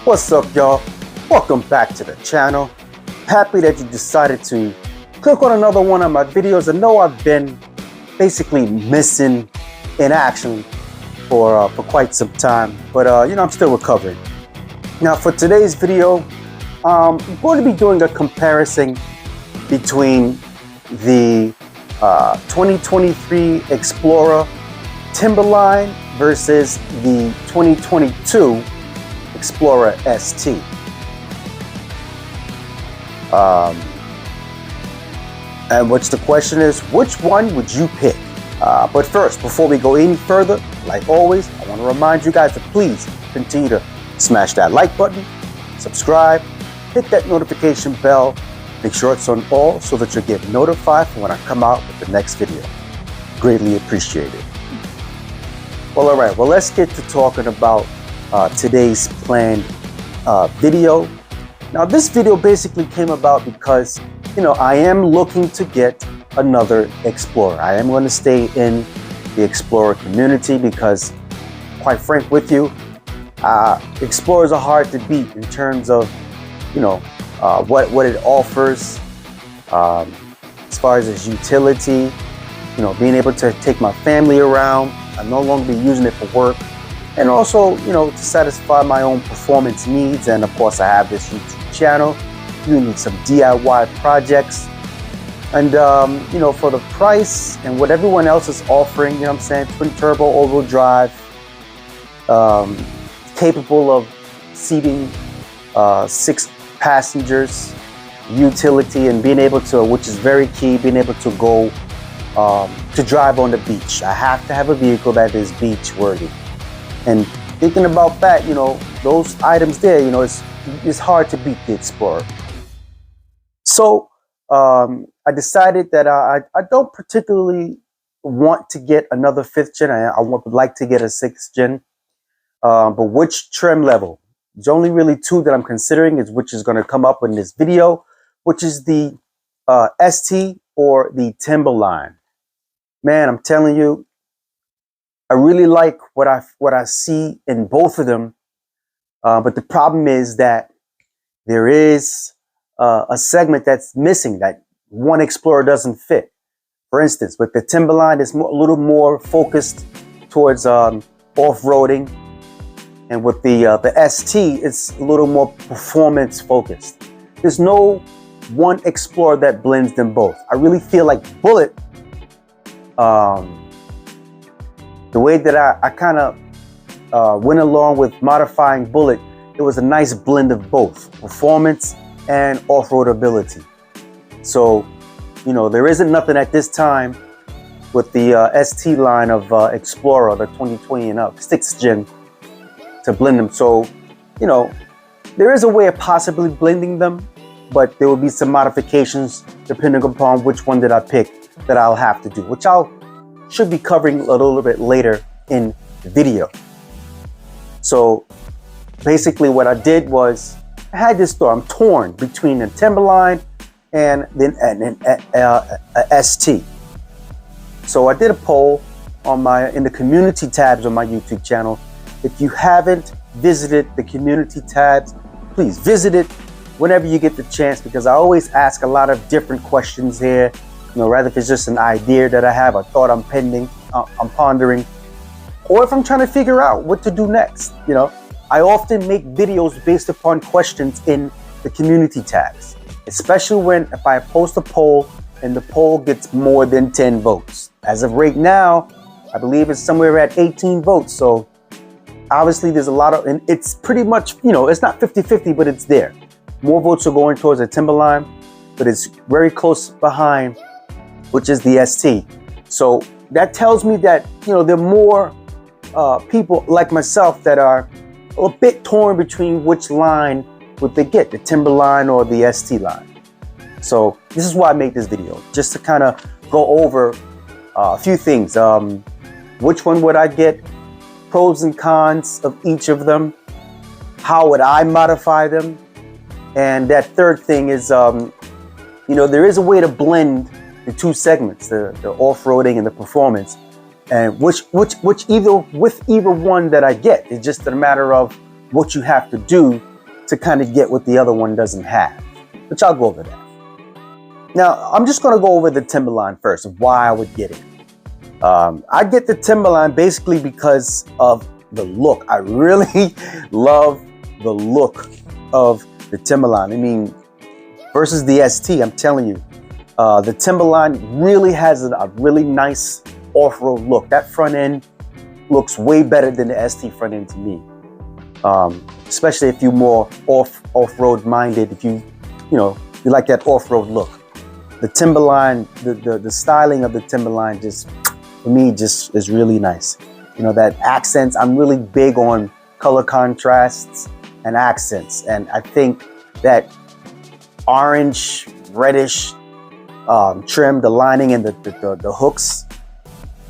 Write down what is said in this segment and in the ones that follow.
What's up, y'all? Welcome back to the channel. Happy that you decided to click on another one of my videos. I know I've been basically missing in action for quite some time, but I'm still recovering. Now, for today's video, I'm going to be doing a comparison between the 2023 Explorer Timberline versus the 2022 Explorer ST. And which the question is, which one would you pick? But first, before we go any further, like always, I want to remind you guys to please continue to smash that like button, subscribe, hit that notification bell, make sure it's on all so that you'll get notified for when I come out with the next video. Greatly appreciated. Well, all right, well, let's get to talking about today's planned video. Now, this video basically came about because, I am looking to get another Explorer. I am going to stay in the Explorer community because, quite frank with you, Explorers are hard to beat in terms of, what it offers as far as its utility, being able to take my family around. I no longer be using it for work, and also, to satisfy my own performance needs. And of course, I have this YouTube channel. You need some DIY projects, and for the price and what everyone else is offering, twin turbo, all-wheel drive, capable of seating 6 passengers, utility, and being able to, which is very key, being able to go to drive on the beach. I have to have a vehicle that is beach worthy. And thinking about that, those items there, it's hard to beat the Explorer. So I decided that I don't particularly want to get another 5th gen. I would like to get a 6th gen. But which trim level? There's only really 2 that I'm considering, which is going to come up in this video, which is the ST or the Timberline. Man, I'm telling you, I really like what I see in both of them. But the problem is that there is a segment that's missing, that one Explorer doesn't fit. For instance, with the Timberline, it's a little more focused towards off-roading. And with the ST, it's a little more performance focused. There's no one Explorer that blends them both. I really feel like Bullet, the way that I kind of went along with modifying Bullet, it was a nice blend of both performance and off-road ability. So, there isn't nothing at this time with the ST line of Explorer, the 2020 and up, 6th gen, to blend them. So, there is a way of possibly blending them, but there will be some modifications depending upon which one that I pick that I'll have to do, which should be covering a little bit later in the video. So basically what I did was I had this thought. I'm torn between a Timberline and then a ST. So I did a poll in the community tabs on my YouTube channel. If you haven't visited the community tabs, please visit it whenever you get the chance, because I always ask a lot of different questions here. Rather if it's just an idea that I have, a thought I'm pondering, or if I'm trying to figure out what to do next. I often make videos based upon questions in the community tabs, especially if I post a poll and the poll gets more than 10 votes. As of right now, I believe it's somewhere at 18 votes. So obviously there's a lot of, and it's pretty much, it's not 50-50, but it's there. More votes are going towards the Timberline, but it's very close behind, which is the ST. So that tells me that, there are more people like myself that are a bit torn between which line would they get, the Timberline or the ST line. So this is why I made this video, just to kind of go over a few things. Which one would I get? Pros and cons of each of them. How would I modify them? And that third thing is, there is a way to blend the 2 segments, the off-roading and the performance, and which either one that I get. It's just a matter of what you have to do to kind of get what the other one doesn't have, which I'll go over that. Now, I'm just going to go over the Timberline first, of why I would get it. I get the Timberline basically because of the look. I really love the look of the Timberline. I mean, versus the ST, I'm telling you, the Timberline really has a really nice off-road look. That front end looks way better than the ST front end to me. Especially if you're more off-road minded, if you like that off-road look. The Timberline, the styling of the Timberline just, for me, just is really nice. You know, that accents, I'm really big on color contrasts and accents. And I think that orange, reddish trim, the lining and the hooks,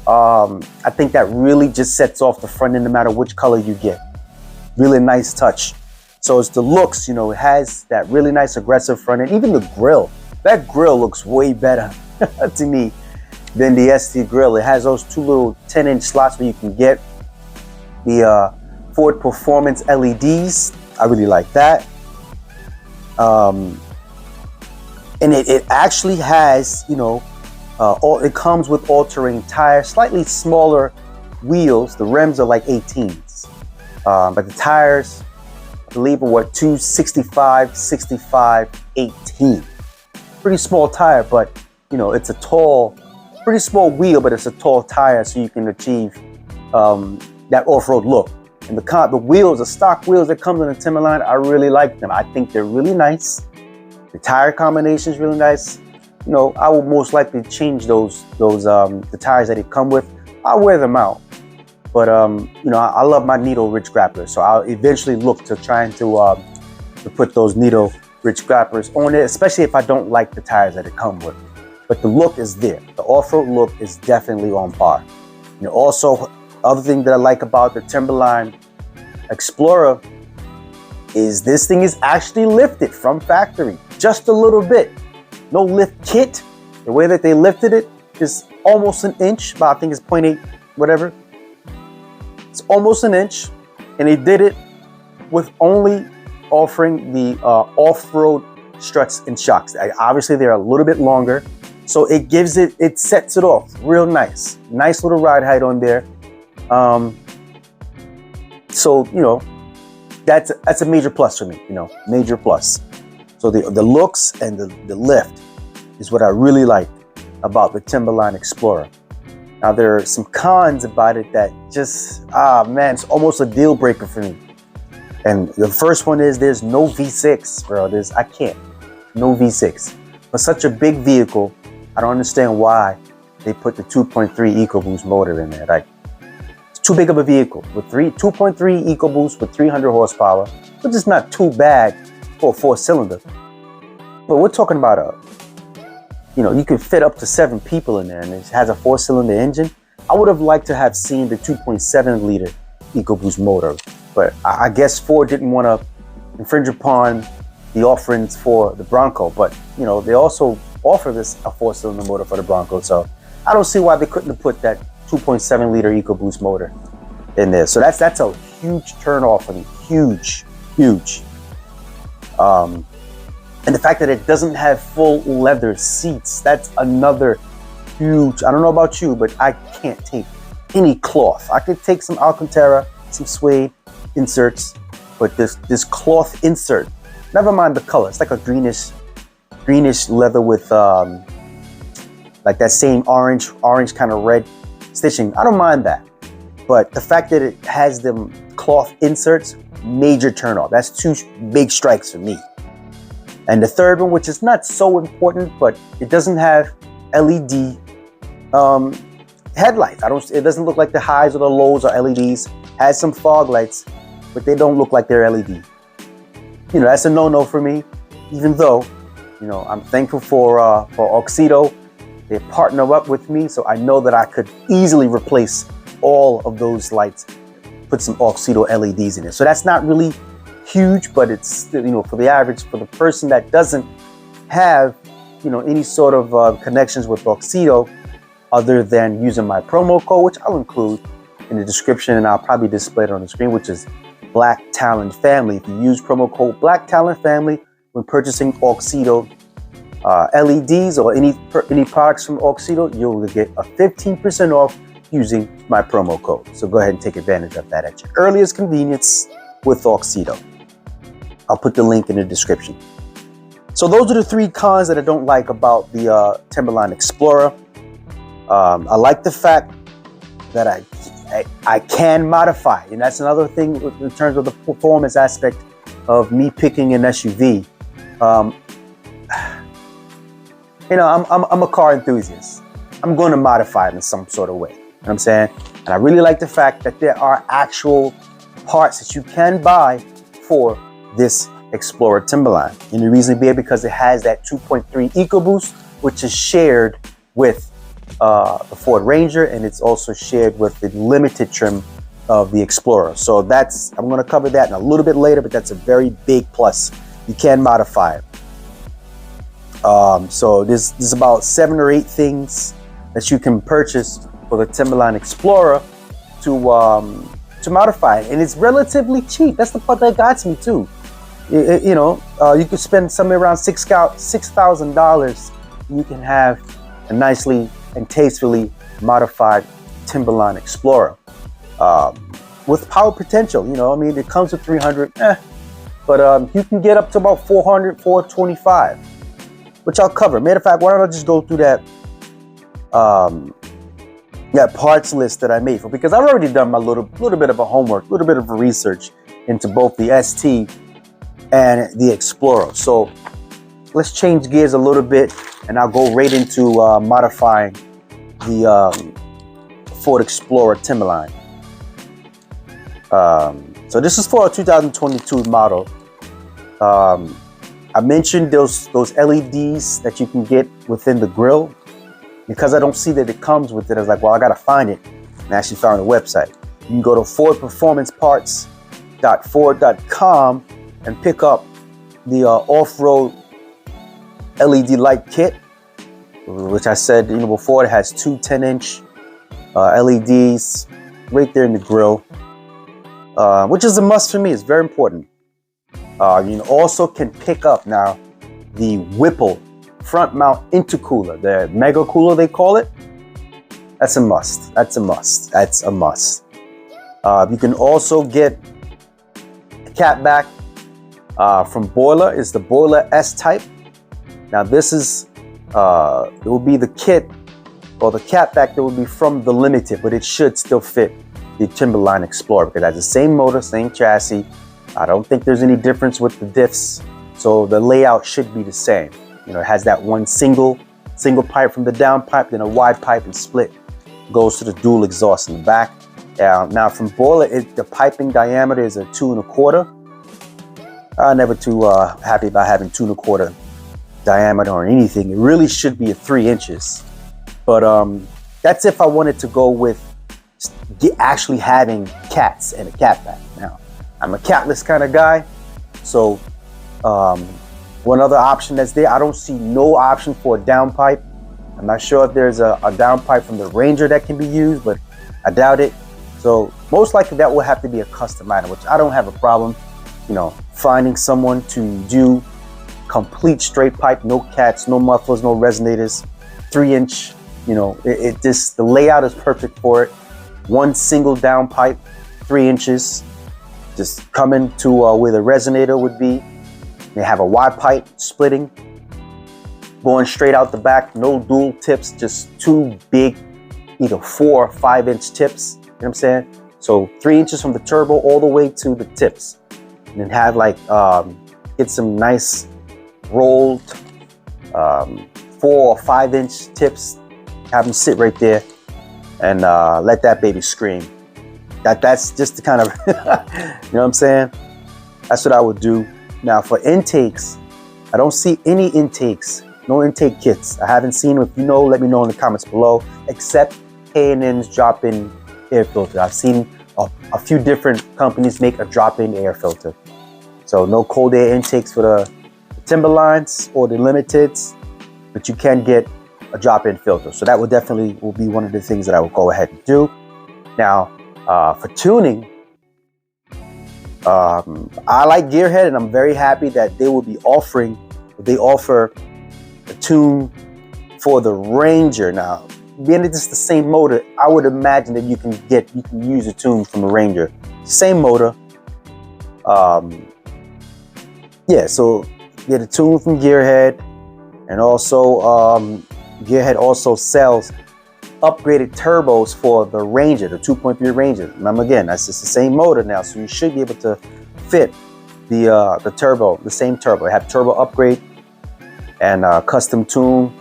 I think that really just sets off the front end no matter which color you get. Really nice touch. So it's the looks, you know, it has that really nice aggressive front end. Even the grill, that grill looks way better to me than the ST grill. It has those two little 10-inch slots where you can get the Ford Performance LEDs. I really like that. And it actually has, you know, it comes with all-terrain tires, slightly smaller wheels. The rims are like 18s. But the tires, I believe, are what, 265, 65, 18. Pretty small tire, but, you know, it's a tall, pretty small wheel, but it's a tall tire, so you can achieve that off-road look. And the wheels, the stock wheels that come in the Timberline, I really like them. I think they're really nice. The tire combination is really nice. You know, I will most likely change the tires that they come with. I'll wear them out. But, you know, I love my needle-rich grapplers, so I'll eventually look to trying to put those needle-rich grapplers on it, especially if I don't like the tires that it come with. But the look is there. The off-road look is definitely on par. You know, also, other thing that I like about the Timberline Explorer is this thing is actually lifted from factory, just a little bit. No lift kit. The way that they lifted it is almost an inch, but I think it's 0.8, whatever. It's almost an inch, and they did it with only offering the off-road struts and shocks. Obviously, they're a little bit longer, so it gives it sets it off real nice. Nice little ride height on there. So, you know, that's a major plus for me, you know, major plus. So the looks and the lift is what I really like about the Timberline Explorer. Now, there are some cons about it that just, man, it's almost a deal breaker for me. And the first one is there's no V6, bro. I can't. No V6. For such a big vehicle, I don't understand why they put the 2.3 EcoBoost motor in there. Like, it's too big of a vehicle. With 2.3 EcoBoost with 300 horsepower, which is not too bad for a 4-cylinder. But we're talking about you know, you can fit up to 7 people in there, and it has a 4-cylinder engine. I would have liked to have seen the 2.7 liter EcoBoost motor, but I guess Ford didn't want to infringe upon the offerings for the Bronco. But, you know, they also offer a 4-cylinder motor for the Bronco, so I don't see why they couldn't have put that 2.7 liter EcoBoost motor in there. So that's a huge turn off for me. Huge. And the fact that it doesn't have full leather seats, that's another huge. I don't know about you, but I can't take any cloth. I could take some Alcantara, some suede inserts, but this cloth insert, never mind the color. It's like a greenish leather with like that same orange kind of red stitching. I don't mind that, but the fact that it has them cloth inserts, major turn off. That's 2 big strikes for me. And the third one, which is not so important, but it doesn't have LED headlights. It doesn't look like the highs or the lows are LEDs. Has some fog lights, but they don't look like they're LED. You know, that's a no-no for me. Even though, you know, I'm thankful for Oxido. They partner up with me, so I know that I could easily replace all of those lights, put some Oxido LEDs in it. So that's not really huge, but it's still, you know, for the person that doesn't have, you know, any sort of connections with Oxido other than using my promo code, which I'll include in the description, and I'll probably display it on the screen, which is Black Talon family. If you use promo code Black Talon family when purchasing Auxedo LEDs or any products from Auxedo, you'll get a 15% off using my promo code. So go ahead and take advantage of that at your earliest convenience with Auxedo. I'll put the link in the description. So those are the 3 cons that I don't like about the Timberline Explorer. I like the fact that I can modify, and that's another thing in terms of the performance aspect of me picking an SUV. You know, I'm a car enthusiast. I'm going to modify it in some sort of way. You know what I'm saying? And I really like the fact that there are actual parts that you can buy for this Explorer Timberline. And the reason being because it has that 2.3 EcoBoost, which is shared with the Ford Ranger, and it's also shared with the limited trim of the Explorer. So I'm going to cover that in a little bit later, but that's a very big plus. You can modify it. So there's about 7 or 8 things that you can purchase for the Timberline Explorer to modify it, and it's relatively cheap. That's the part that got me too. You know, you could spend somewhere around $6,000, and you can have a nicely and tastefully modified Timberline Explorer with power potential. You know, I mean, it comes with 300, but you can get up to about 400, 425, which I'll cover. Matter of fact, why don't I just go through that that parts list that I made for, because I've already done my little bit of a homework, a little bit of a research into both the ST and the Explorer. So let's change gears a little bit, and I'll go right into modifying the Ford Explorer Timberline. So this is for a 2022 model. I mentioned those LEDs that you can get within the grille. Because I don't see that it comes with it, I was like, well, I gotta find it, and I actually found the website. You can go to fordperformanceparts.ford.com and pick up the off-road LED light kit, which I said, you know, before, it has 2 10-inch LEDs right there in the grille, which is a must for me. It's very important. You also can pick up now the Whipple front mount intercooler, the mega cooler they call it. That's a must. That's a must. That's a must. You can also get a cat back from Boiler. It's the Boiler S type. Now this is it will be the kit or the cat back that will be from the Limited, but it should still fit the Timberline Explorer because it has the same motor, same chassis. I don't think there's any difference with the diffs, so the layout should be the same. You know, it has that one single pipe from the downpipe, then a wide pipe and split goes to the dual exhaust in the back. Now from Boiler, the piping diameter is a 2 1/4. I'm never too happy about having 2 1/4 diameter or anything. It really should be a 3 inches. But that's if I wanted to go with actually having cats and a cat back. Now, I'm a catless kind of guy, so one other option that's there, I don't see no option for a downpipe. I'm not sure if there's a downpipe from the Ranger that can be used, but I doubt it. So most likely that will have to be a custom item, which I don't have a problem, you know, finding someone to do complete straight pipe, no cats, no mufflers, no resonators, 3-inch, you know, the layout is perfect for it. One single downpipe, 3 inches, just coming to where the resonator would be. They have a wide pipe splitting, going straight out the back, no dual tips, just 2 big, either 4 or 5-inch tips, you know what I'm saying? So 3 inches from the turbo all the way to the tips. And then have like, get some nice rolled 4 or 5-inch tips, have them sit right there and let that baby scream. That's just the kind of, you know what I'm saying? That's what I would do. Now for intakes, I don't see any intakes, no intake kits. I haven't seen them. If you know, let me know in the comments below, except K&N's drop-in air filter. I've seen a few different companies make a drop-in air filter. So no cold air intakes for the Timberlines or the Limiteds, but you can get a drop-in filter. So that will definitely be one of the things that I will go ahead and do. Now, for tuning, I like Gearhead, and I'm very happy that they will be they offer a tune for the Ranger. Now, being it's the same motor, I would imagine that you can use a tune from the Ranger. Same motor. Yeah, so get a tune from Gearhead, and also Gearhead also sells upgraded turbos for the Ranger, the 2.3 Ranger. Remember, again, that's just the same motor now, so you should be able to fit the turbo, the same turbo. They have turbo upgrade and custom tune.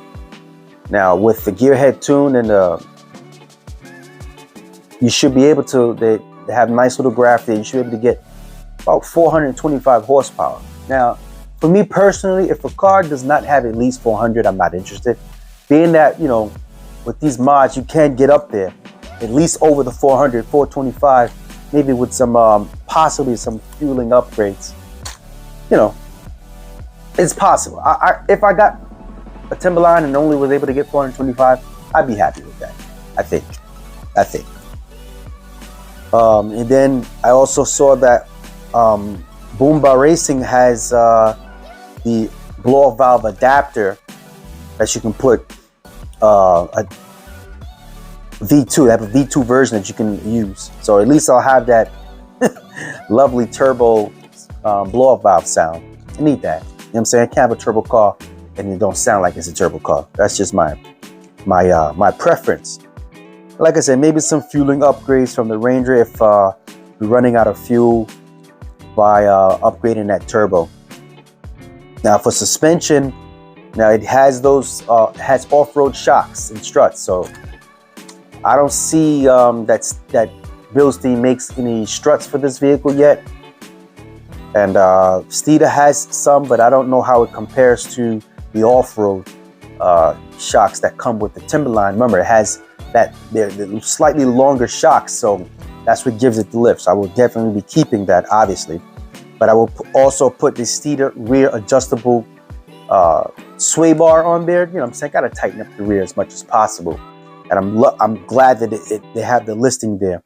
Now with the Gearhead tune, and you should be able to. They have a nice little graph there. You should be able to get about 425 horsepower. Now, for me personally, if a car does not have at least 400, I'm not interested. Being that, you know, with these mods, you can get up there, at least over the 400, 425, maybe with some, possibly some fueling upgrades. You know, it's possible. If I got a Timberline and only was able to get 425, I'd be happy with that. I think. And then I also saw that Livewire Racing has the blow-off valve adapter that you can put a V2. They have a V2 version that you can use. So at least I'll have that lovely turbo blow-off valve sound. I need that. You know what I'm saying? I can't have a turbo car and it don't sound like it's a turbo car. That's just my preference. Like I said, maybe some fueling upgrades from the Ranger if we're running out of fuel by upgrading that turbo. Now for suspension, now it has those has off-road shocks and struts, so I don't see that Bilstein makes any struts for this vehicle yet. And Steeda has some, but I don't know how it compares to the off-road shocks that come with the Timberline. Remember, it has that they're slightly longer shocks, so that's what gives it the lift. So I will definitely be keeping that, obviously. But I will also put the Steeda rear adjustable sway bar on there. You know what I'm saying? Got to tighten up the rear as much as possible. And I'm glad that they have the listing there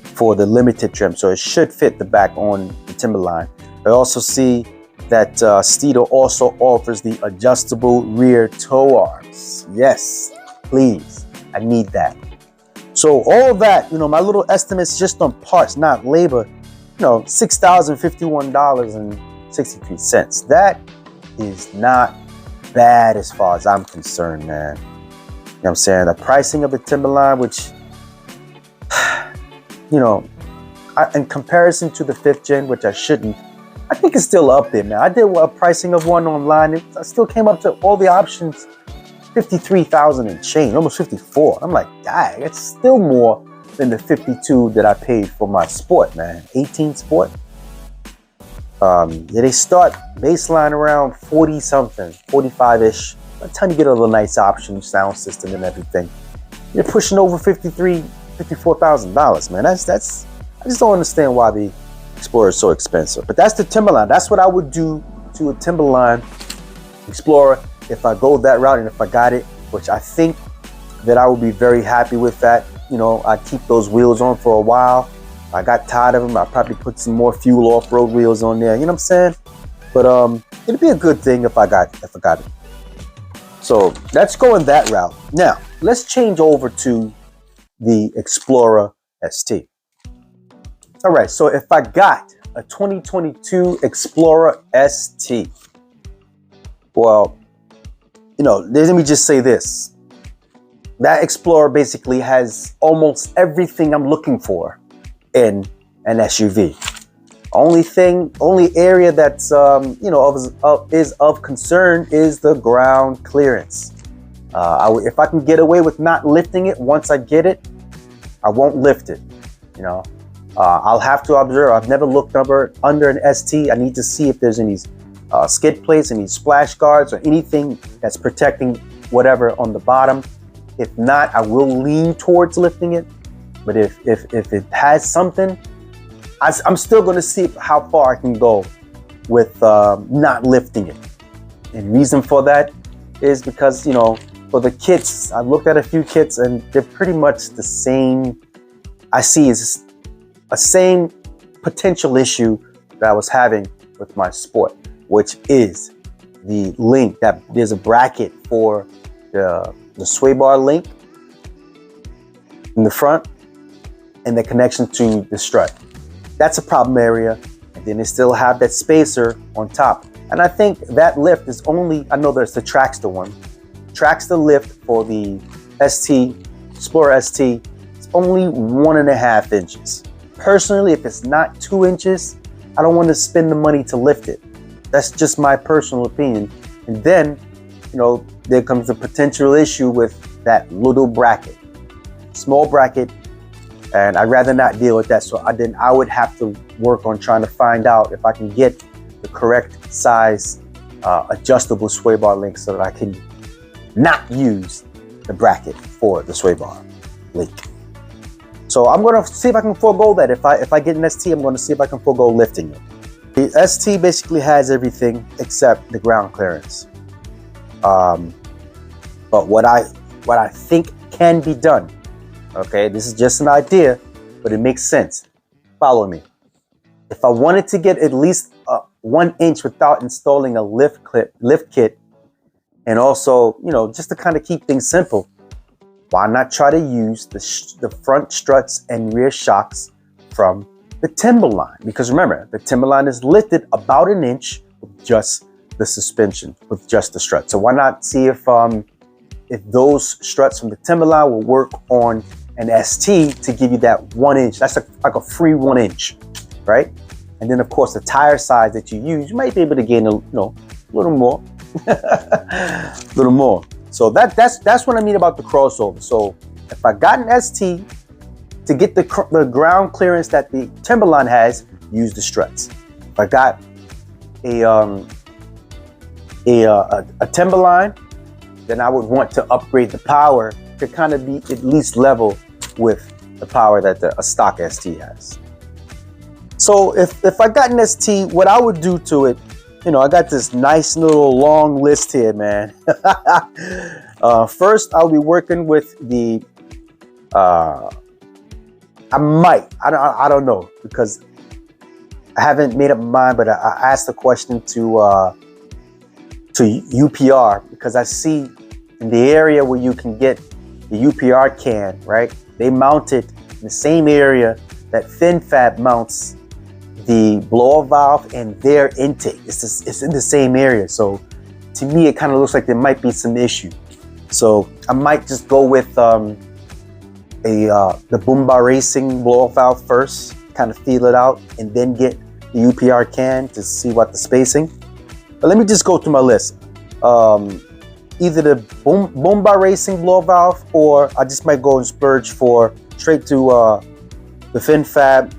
for the limited trim, so it should fit the back on the Timberline. I also see that Steeda also offers the adjustable rear tow arms. Yes, please. I need that. So all of that, you know, my little estimates just on parts, not labor, you know, $6,051.63. That is not bad as far as I'm concerned, man. You know what I'm saying? The pricing of the Timberline, which, you know, in comparison to the 5th gen, which I shouldn't, I think it's still up there, man. I did a pricing of one online. I still came up to all the options, 53,000 and change, almost 54. I'm like, dang, it's still more than the 52 that I paid for my Sport, man. 18 Sport. Yeah, they start baseline around 40 something, 45-ish. By the time you get a little nice option, sound system and everything, you're pushing over $54,000, man. That's I just don't understand why the Explorer is so expensive. But that's the Timberline. That's what I would do to a Timberline Explorer if I go that route, and if I got it, which I think that I would be very happy with that. You know, I'd keep those wheels on for a while. I got tired of them. I'd probably put some more fuel off-road wheels on there. You know what I'm saying? But it'd be a good thing if I got it. So let's go in that route. Now, let's change over to the Explorer ST. All right, so if I got a 2022 Explorer ST, well, you know, let me just say this. That Explorer basically has almost everything I'm looking for in an SUV. Only area that's you know, is of concern is the ground clearance. If I can get away with not lifting it once I get it, I won't lift it. You know, I'll have to observe. I've never looked under an ST. I need to see if there's any skid plates, any splash guards, or anything that's protecting whatever on the bottom. If not, I will lean towards lifting it. But if it has something, I'm still going to see how far I can go with not lifting it. And reason for that is because, you know, for the kits, I've looked at a few kits and they're pretty much the same. I see it's a same potential issue that I was having with my Sport, which is the link that there's a bracket for the sway bar link in the front and the connection to the strut. That's a problem area. And then they still have that spacer on top. And I think that lift is only, I know there's the Traxxter one. Traxxter lift for the Explorer ST, it's only 1.5 inches. Personally, if it's not 2 inches, I don't want to spend the money to lift it. That's just my personal opinion. And then, you know, there comes the potential issue with that little bracket, small bracket, and I'd rather not deal with that. So I would have to work on trying to find out if I can get the correct size adjustable sway bar link so that I can not use the bracket for the sway bar link. So I'm gonna see if I can forego that. If I get an ST, I'm gonna see if I can forego lifting it. The ST basically has everything except the ground clearance. But what I think can be done, okay, this is just an idea, but it makes sense. Follow me. If I wanted to get at least 1 inch without installing a lift kit, and also, you know, just to kind of keep things simple, why not try to use the front struts and rear shocks from the Timberline? Because remember, the Timberline is lifted about 1 inch with just the suspension, with just the strut. So why not see if those struts from the Timberline will work on an ST to give you that 1 inch? That's like a free 1 inch, right? And then of course the tire size that you use, you might be able to gain a little more, little more. So that's what I mean about the crossover. So if I got an ST to get the ground clearance that the Timberline has, use the struts. If I got a Timberline, then I would want to upgrade the power to kind of be at least level with the power that a stock ST has. So if I got an ST, what I would do to it, you know, I got this nice little long list here, man. First, I'll be working with the, I don't know, because I haven't made up my mind, but I asked the question to UPR, because I see in the area where you can get the UPR can, right? They mount it in the same area that FinFab mounts the blower valve and their intake. It's in the same area. So to me, it kind of looks like there might be some issue. So I might just go with the Livewire Racing blower valve first, kind of feel it out, and then get the UPR can to see what the spacing. But let me just go through my list. Either the Livewire Racing blower valve, or I just might go and splurge straight to the FinFab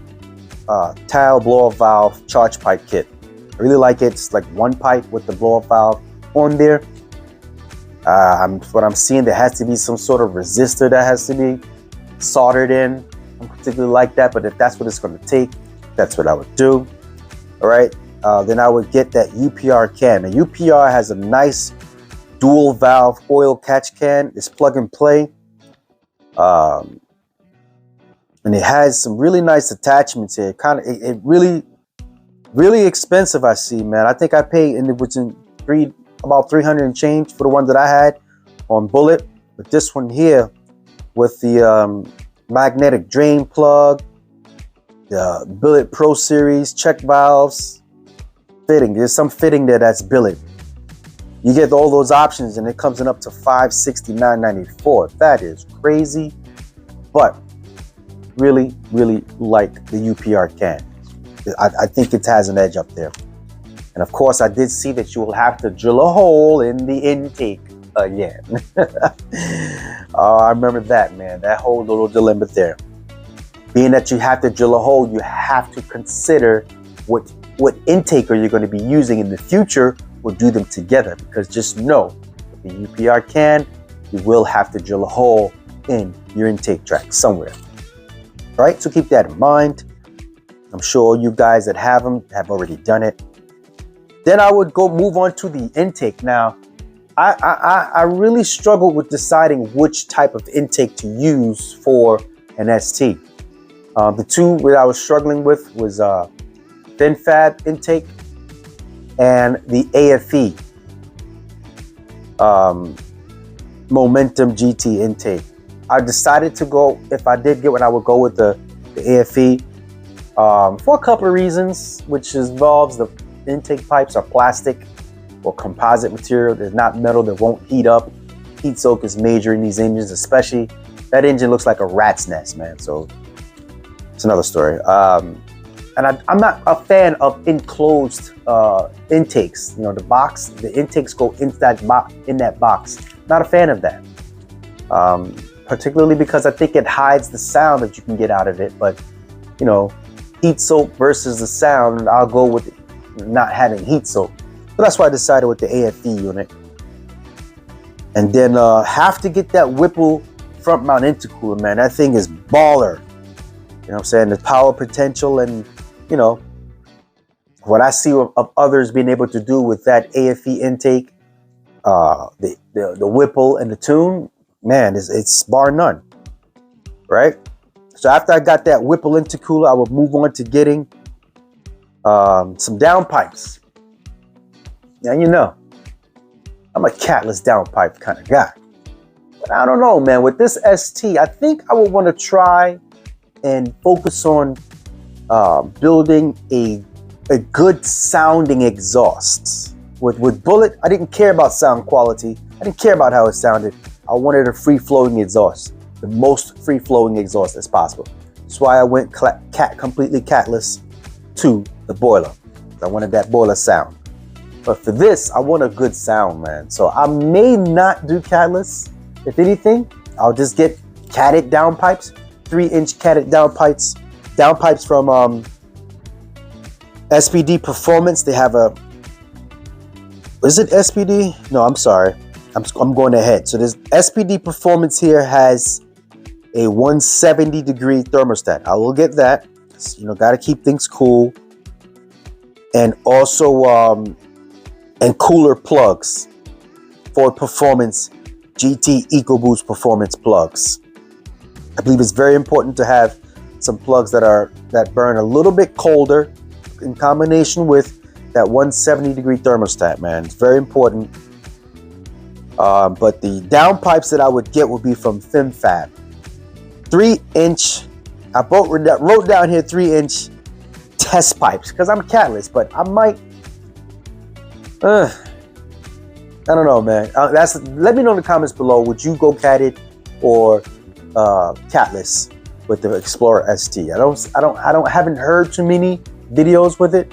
tile blower valve charge pipe kit. I really like it. It's like one pipe with the blower valve on there. What I'm seeing, there has to be some sort of resistor that has to be soldered in. I don't particularly like that, but if that's what it's going to take, that's what I would do. All right. Then I would get that UPR can. Now, UPR has a nice dual valve oil catch can. It's plug and play. And it has some really nice attachments here. It really expensive, I see, man. I think I paid about 300 and change for the one that I had on Bullet. But this one here with the magnetic drain plug, the Billet Pro Series check valves, fitting. There's some fitting there that's Billet. You get all those options and it comes in up to $569.94. That is crazy. But really like the UPR can. I think it has an edge up there. And of course, I did see that you will have to drill a hole in the intake again. Oh, I remember that, man. That whole little dilemma there. Being that you have to drill a hole, you have to consider what intaker you're going to be using in the future. We'll do them together, because just know with the UPR can, you will have to drill a hole in your intake track somewhere. All right, so keep that in mind. I'm sure you guys that have them have already done it. Then I would move on to the intake. Now, I really struggled with deciding which type of intake to use for an ST. The two that I was struggling with was thin fab intake and the AFE Momentum GT intake. I decided to go, if I did get one, I would go with the AFE for a couple of reasons, which involves the intake pipes are plastic or composite material. They're not metal, that won't heat up. Heat soak is major in these engines, especially that engine looks like a rat's nest, man. So it's another story. And I'm not a fan of enclosed intakes. You know, the intakes go into in that box. Not a fan of that. Particularly because I think it hides the sound that you can get out of it. But, you know, heat soak versus the sound, I'll go with not having heat soak. So that's why I decided with the AFE unit. And then have to get that Whipple front mount intercooler, man. That thing is baller. You know what I'm saying? The power potential and, you know, what I see of others being able to do with that AFE intake, the Whipple and the Tune, man, it's bar none, right? So after I got that Whipple intercooler, I would move on to getting some downpipes. Now, you know, I'm a catless downpipe kind of guy. But I don't know, man. With this ST, I think I would want to try and focus on building a good sounding exhaust. With Bullet, I didn't care about sound quality. I didn't care about how it sounded. I wanted a free-flowing exhaust, the most free-flowing exhaust as possible. That's why I went completely catless to the boiler. I wanted that boiler sound. But for this, I want a good sound, man. So I may not do catless. If anything, I'll just get catted downpipes, 3-inch catted downpipes from SPD Performance. They have a, is it SPD? No, I'm sorry. I'm going ahead. So this SPD Performance here has a 170-degree thermostat. I will get that. You know, got to keep things cool. And also, and cooler plugs. Ford Performance GT EcoBoost Performance plugs. I believe it's very important to have some plugs that burn a little bit colder in combination with that 170-degree thermostat, man. It's very important. But the downpipes that I would get would be from FimFab. 3-inch, I wrote down here 3-inch test pipes because I'm catless, but I might, I don't know, man. Let me know in the comments below. Would you go catted or catless with the Explorer ST? Haven't heard too many videos with it,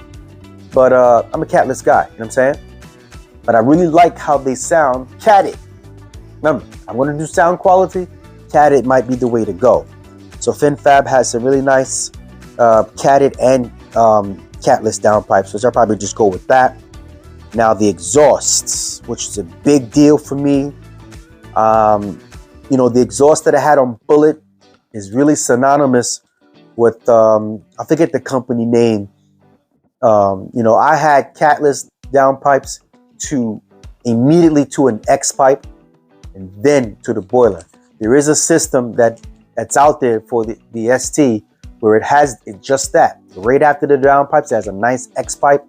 but I'm a catless guy. You know what I'm saying? But I really like how they sound catted. Remember, I want to do sound quality. Catted might be the way to go. So FimFab has some really nice catted and catless downpipes, which I'll probably just go with that. Now the exhausts, which is a big deal for me. You know, the exhaust that I had on Bullet is really synonymous with, I forget the company name. You know, I had catless downpipes immediately to an X pipe and then to the boiler. There is a system that's out there for the ST where it has just that. Right after the downpipes, it has a nice X pipe.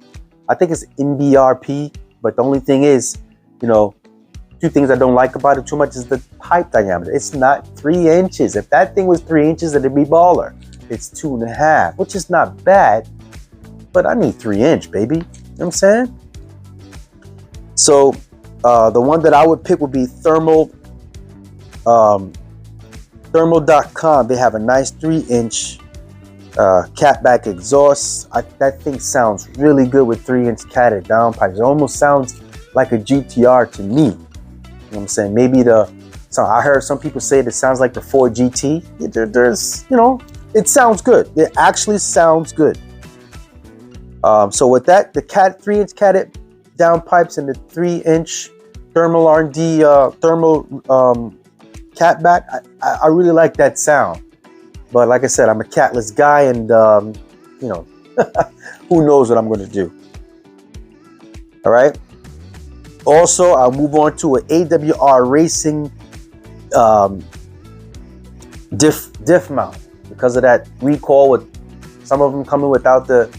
I think it's NBRP, but the only thing is, you know, two things I don't like about it too much is the pipe diameter. It's not 3 inches. If that thing was 3 inches, it'd be baller. It's 2.5, which is not bad, but I need 3-inch, baby. You know what I'm saying? So the one that I would pick would be Thermal.com. They have a nice 3-inch catback exhaust. That thing sounds really good with 3-inch catted downpipes. It almost sounds like a GTR to me. You know what I'm saying? Maybe I heard some people say it sounds like the Ford GT. There's, you know, it sounds good. It actually sounds good. So with that, the 3-inch catted downpipes and the 3-inch thermal R&D thermal catback, I really like that sound. But like I said, I'm a catless guy, and you know, who knows what I'm going to do. All right. Also, I'll move on to an AWR Racing diff mount. because of that recall with some of them coming without the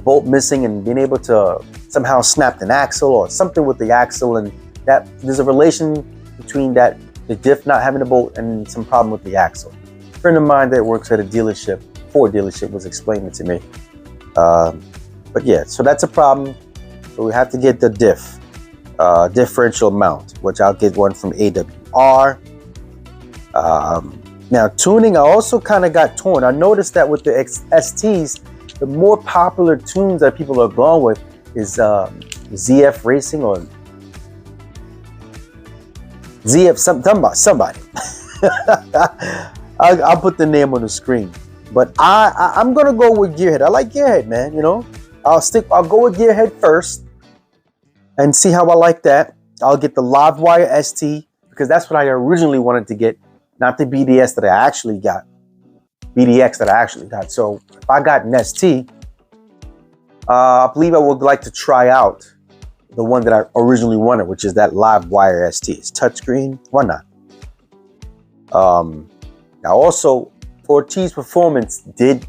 bolt missing and being able to somehow snap an axle or something with the axle, and that there's a relation between that, the diff not having a bolt and some problem with the axle. A friend of mine that works at a dealership, Ford dealership, was explaining it to me. But yeah, so that's a problem. So we have to get the differential mount, which I'll get one from AWR. Now tuning, I also kind of got torn. I noticed that with the STs, the more popular tunes that people are going with is ZF Racing or ZF somebody. I'll put the name on the screen. But I'm gonna go with Gearhead. I like Gearhead, man. You know, I'll go with Gearhead first and see how I like that. I'll get the Livewire ST because that's what I originally wanted to get, not the BDX that I actually got. So if I got an ST, I believe I would like to try out the one that I originally wanted, which is that Livewire ST. It's touchscreen. Why not? Now also, Ortiz Performance did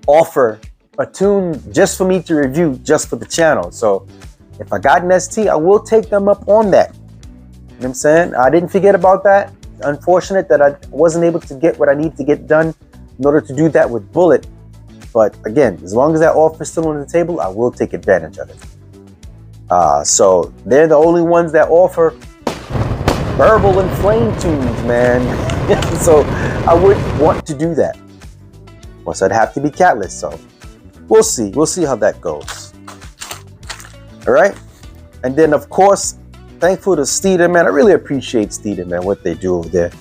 offer a tune just for me to review, just for the channel. So if I got an ST, I will take them up on that. You know what I'm saying? I didn't forget about that. Unfortunate that I wasn't able to get what I need to get done in order to do that with Bullet. But again, as long as that offer is still on the table, I will take advantage of it. So they're the only ones that offer verbal and flame tunes, man. So I would want to do that. Of course, I'd have to be catless, so we'll see. We'll see how that goes. All right. And then, of course, thankful to Steeda Man. I really appreciate Steeda Man, what they do over there.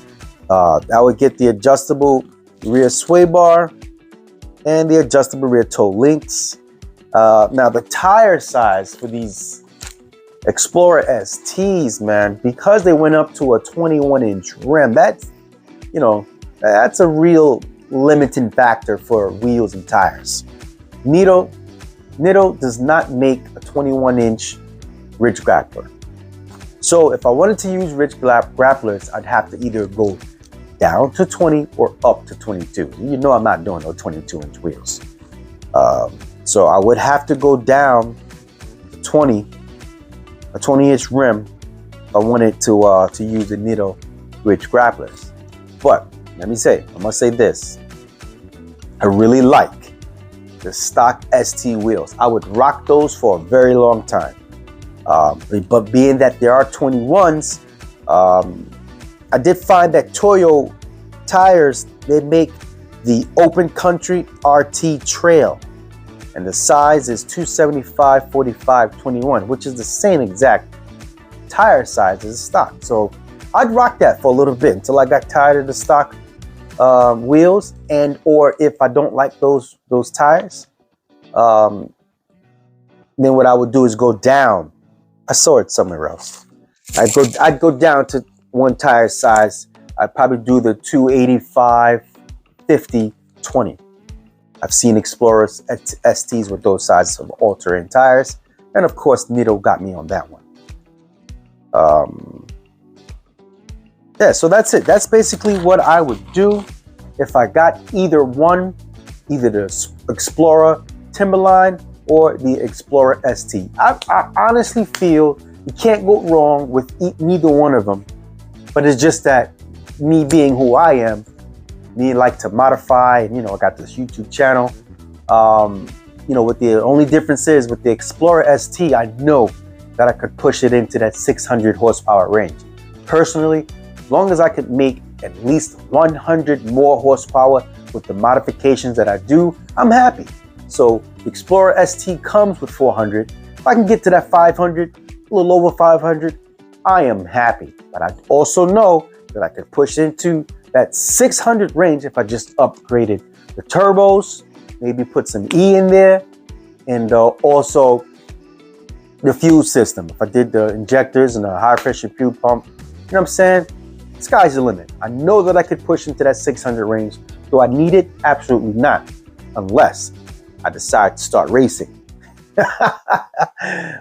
I would get the adjustable rear sway bar and the adjustable rear toe links. Now, the tire size for these Explorer STs, man, because they went up to a 21-inch rim, that's, you know, that's a real limiting factor for wheels and tires. Nitto does not make a 21-inch ridge grappler. So if I wanted to use ridge grapplers, I'd have to either go down to 20 or up to 22. You know I'm not doing no 22-inch wheels. So I would have to go down to 20, a 20-inch rim, if I wanted to use the Nitto ridge grapplers. But let me say, I'm gonna say this. I really like the stock ST wheels. I would rock those for a very long time. But being that there are 21s, I did find that Toyo tires, they make the open country RT Trail, and the size is 275 45 21, which is the same exact tire size as stock. So I'd rock that for a little bit until I got tired of the stock wheels, and or if I don't like those tires, then what I would do is go down. I saw it somewhere else. I'd go down to one tire size. I'd probably do the 285 50 20. I've seen Explorers STs with those sizes of all-terrain tires, and of course Nitto got me on that one. Yeah, so that's it. That's basically what I would do if I got either one, either the Explorer Timberline or the Explorer ST. I honestly feel you can't go wrong with neither one of them, but it's just that me being who I am, me like to modify, and I got this YouTube channel. What the only difference is with the Explorer ST, I know that I could push it into that 600 horsepower range. Personally, as long as I could make at least 100 more horsepower with the modifications that I do, I'm happy. So the Explorer ST comes with 400. If I can get to that 500, a little over 500, I am happy. But I also know that I could push into that 600 range if I just upgraded the turbos, maybe put some E in there, and also the fuel system. If I did the injectors and the high pressure fuel pump, you know what I'm saying? Sky's the limit. I know that I could push into that 600 range. Do I need it? Absolutely not, unless I decide to start racing.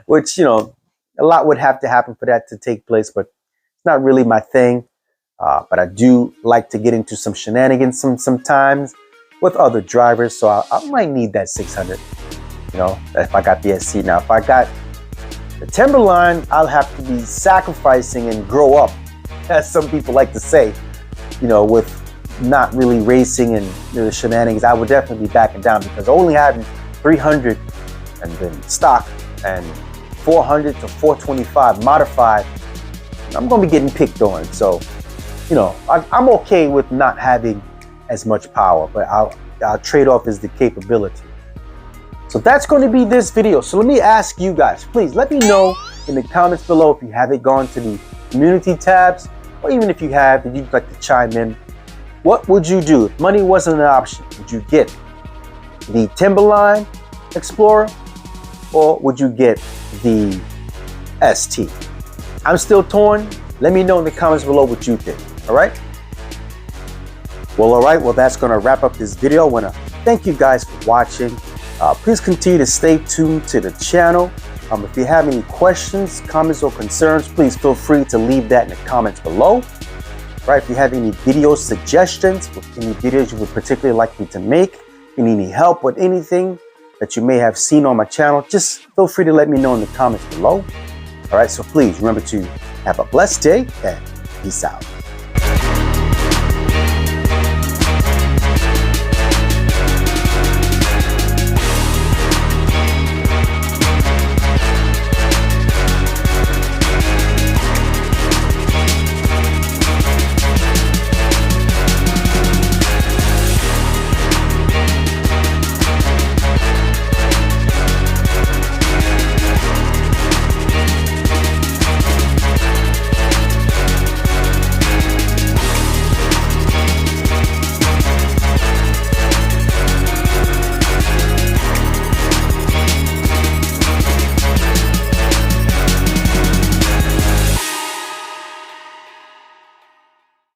Which, a lot would have to happen for that to take place, but it's not really my thing. But I do like to get into some shenanigans sometimes. with other drivers. So I might need that 600, you know, if I got the SC. Now, if I got the Timberline, I'll have to be sacrificing and grow up, as some people like to say, you know, with not really racing and the shenanigans. I would definitely be backing down, because only having 300 and then stock and 400 to 425 modified, I'm going to be getting picked on. So, you know, I'm okay with not having as much power, but our trade-off is the capability. So that's going to be this video. So let me ask you guys, please let me know in the comments below if you haven't gone to the community tabs, or even if you have and you'd like to chime in. What would you do if money wasn't an option? Would you get the Timberline Explorer, or would you get the ST? I'm still torn. Let me know in the comments below what you think. All right? Well, all right. Well, that's going to wrap up this video. I want to thank you guys for watching. Please continue to stay tuned to the channel. If you have any questions, comments, or concerns, please feel free to leave that in the comments below. Right? If you have any video suggestions, with any videos you would particularly like me to make, if you need any help with anything that you may have seen on my channel, just feel free to let me know in the comments below. All right, so please remember to have a blessed day and peace out.